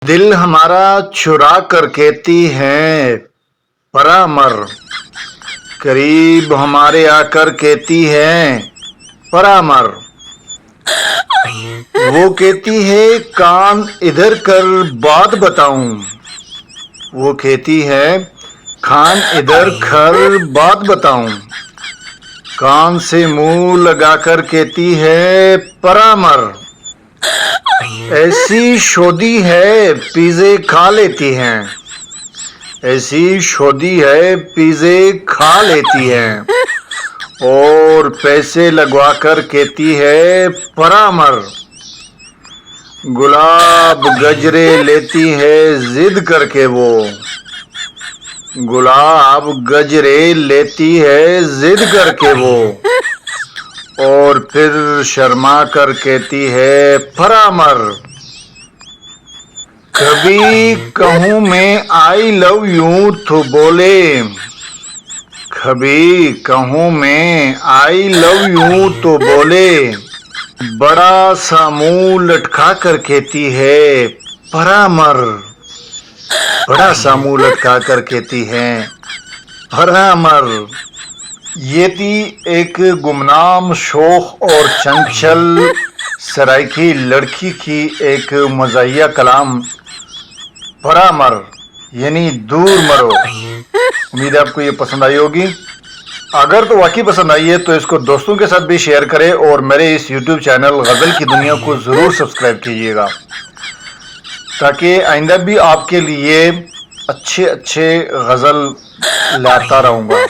दिल हमारा चुरा कर कहती है परामर, करीब हमारे आकर कहती है परामर। वो कहती है कान इधर कर बात बताऊं, वो कहती है कान इधर कर बात बताऊं। कान से मुंह लगाकर कहती है परामर। ऐसी शोधी है पिज़्ज़े खा लेती हैं, ऐसी शोधी है पिज़्ज़े खा लेती हैं। और पैसे लगवाकर कहती है परामर। गुलाब गजरे लेती है जिद करके वो, गुलाब गजरे लेती है जिद करके वो। और फिर शर्मा कर कहती है परामर। कभी कहूँ मैं आई लव यू तो बोले, कभी कहूँ मैं आई लव यू तो बोले। बड़ा सा मुंह लटका कर कहती है परामर, बड़ा सा मुंह लटका कर कहती है परामर। ये थी एक गुमनाम शोख और चंचल सराइकी लड़की की एक मज़ाहिया कलाम परामर यानी दूर मरो। उम्मीद है आपको ये पसंद आई होगी। अगर तो वाकई पसंद आई है तो इसको दोस्तों के साथ भी शेयर करें और मेरे इस YouTube चैनल गज़ल की दुनिया को ज़रूर सब्सक्राइब कीजिएगा, ताकि आइंदा भी आपके लिए अच्छे अच्छे गज़ल लाता रहूँगा।